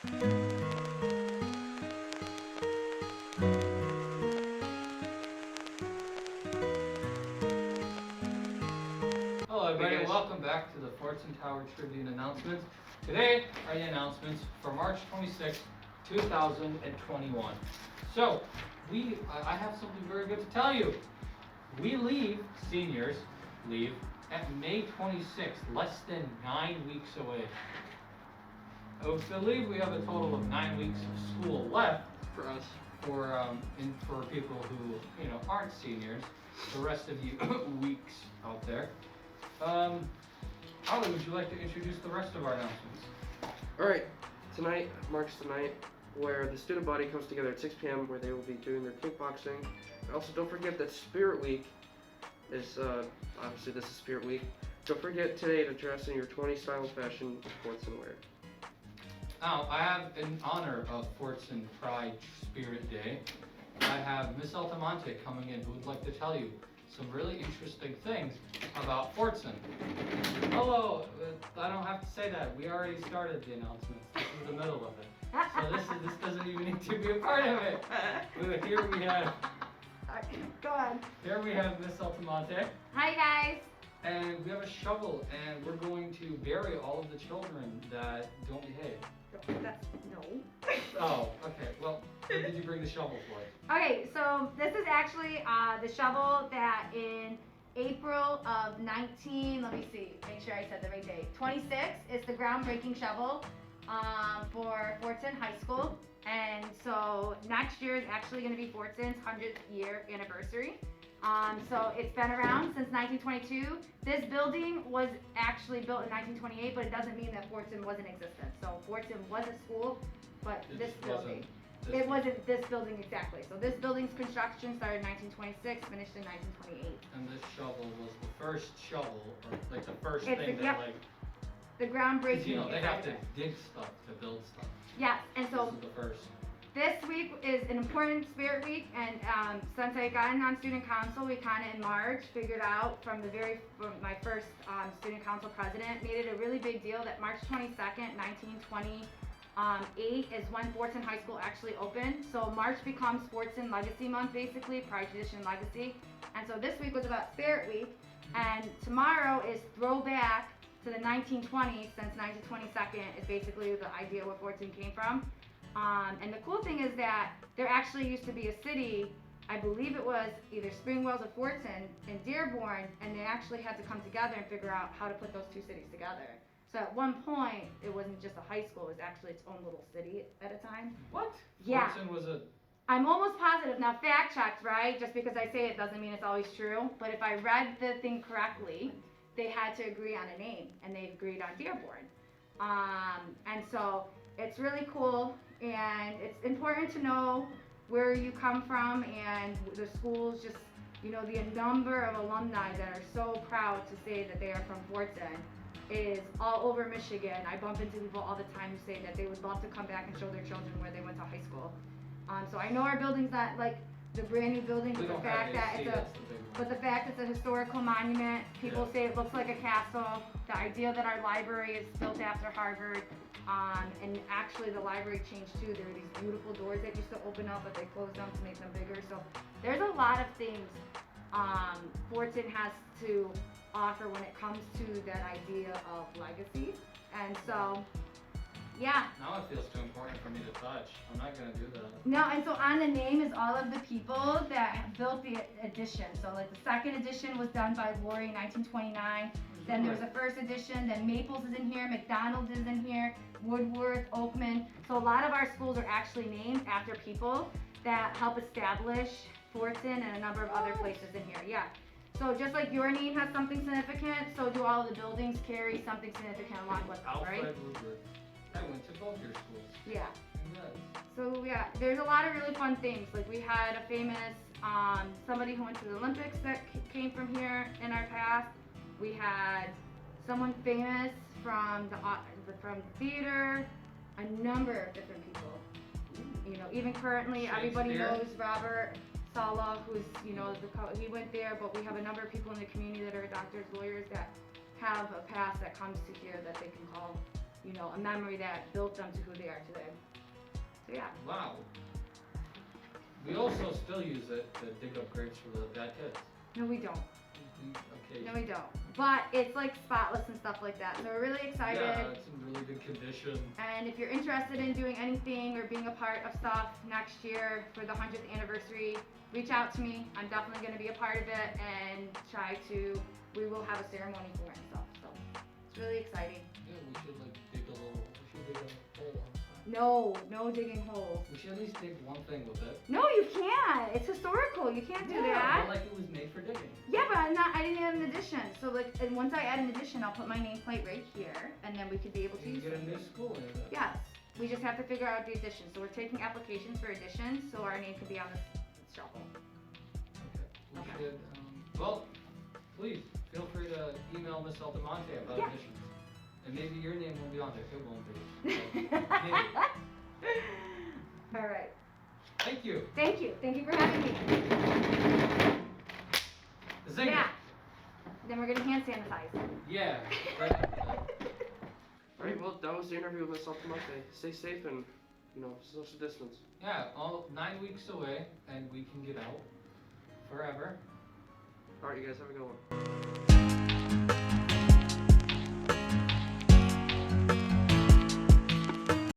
Hello everybody, welcome back to the Fordson Tower Tribune announcements. Today are the announcements for March 26, 2021. So, I have something very good to tell you. Seniors leave at May 26th, less than 9 weeks away. I believe we have a total of 9 weeks of school left For us. For people who aren't seniors. The rest of you weeks out there. Holly, would you like to introduce the rest of our announcements? Alright, tonight marks the night where the student body comes together at 6 p.m. where they will be doing their kickboxing. Also, don't forget that Spirit Week is, obviously this is Spirit Week. Don't forget today to dress in your 20 style fashion with Fordson wear. Now, I have, in honor of Fordson Pride Spirit Day, I have Miss Altamonte coming in who would like to tell you some really interesting things about Fordson. Hello, I don't have to say that. We already started the announcements. This is the middle of it. So this doesn't even need to be a part of it. Here we have. Go on. Here we have Miss Altamonte. Hi guys. And we have a shovel, and we're going to bury all of the children that don't behave. No. Oh, okay. Well, what did you bring the shovel for? Okay, so this is actually the shovel that in April of let me see, make sure I said the right date. 26 is the groundbreaking shovel for Fordson High School. And so next year is actually going to be Fordson's 100th year anniversary. So it's been around since 1922. This building was actually built in 1928, but it doesn't mean that Fordson was in existence. So Fordson was a school, but this building. It wasn't this building exactly. So this building's construction started in 1926, finished in 1928. And this shovel was the first shovel, or like the first It's thing the groundbreaking. they have to dig stuff to build stuff. Yes, and so this is the first. this week is an important Spirit Week, and since I got in on student council, we kind of in March figured out from my first student council president made it a really big deal that March 22nd, 1928 is when Fordson High School actually opened. So March becomes Fordson Legacy Month, basically, Pride, Tradition, Legacy. And so this week was about Spirit Week, and tomorrow is throwback to the 1920s, since 1922 is basically the idea where Fordson came from. And the cool thing is that there actually used to be a city, I believe it was either Springwells or Fordson in Dearborn, and they actually had to come together and figure out how to put those two cities together. So at one point, it wasn't just a high school, it was actually its own little city at a time. What? Yeah. Fordson was a... I'm almost positive, now fact checked, right? Just because I say it doesn't mean it's always true, but if I read the thing correctly, they had to agree on a name, and they agreed on Dearborn. And so it's really cool, and it's important to know where you come from, and the schools just, the number of alumni that are so proud to say that they are from Fordson is all over Michigan. I bump into people all the time who say that they would love to come back and show their children where they went to high school. So I know our building's not like the brand new building, but the fact that it's a historical monument, people say it looks like a castle. The idea that our library is built after Harvard, and actually the library changed too. There were these beautiful doors that used to open up, but they closed them to make them bigger. So there's a lot of things Fordson has to offer when it comes to that idea of legacy. And so, yeah. Now it feels too important for me to touch. I'm not going to do that. No, and so on the name is all of the people that built the addition. So like the second edition was done by Lori in 1929. Then there was a first edition, then Maples is in here, McDonald's is in here, Woodworth, Oakman. So a lot of our schools are actually named after people that help establish Fordson and a number of other places in here. Yeah. So just like your name has something significant, so do all of the buildings carry something significant along with them, right? Alfred Woodward. I went to both your schools. Yeah. Yes. So yeah, there's a lot of really fun things. Like we had a famous, somebody who went to the Olympics that came from here in our past. We had someone famous from theater, a number of different people. Even currently, everybody knows Robert Sala, who's, he went there, but we have a number of people in the community that are doctors, lawyers that have a past that comes to here that they can call, you know, a memory that built them to who they are today. So yeah. Wow. We also still use it to dig up graves for the bad kids. No, we don't. Okay. No, we don't. But it's like spotless and stuff like that. So we're really excited. Yeah, it's in really good condition. And if you're interested in doing anything or being a part of stuff next year for the 100th anniversary, reach out to me. I'm definitely going to be a part of it and we will have a ceremony for it and stuff. So it's really exciting. Yeah, we should like dig a hole. No digging holes. We should at least dig one thing with it. No, you can't. It's historical. You can't do that. Well, like it was made for digging. Yeah, but I didn't add an addition. So like, and once I add an addition, I'll put my nameplate right here, and then we could be able to You use get it. a new school in it. Yes. We just have to figure out the addition. So we're taking applications for additions, so our name can be on this shuffle. Okay. We should, well, please, feel free to email Miss Altamonte about Yeah. additions. And maybe your name won't be on there. It won't be. But maybe. All right. Thank you. Thank you. Thank you for having me. Zing it. Yeah. Then we're gonna hand sanitize. Yeah. Right. Alright, well, that was the interview with Miss Altamonte. Stay safe and, you know, social distance. Yeah, all 9 weeks away, and we can get out forever. Alright, you guys have a good one.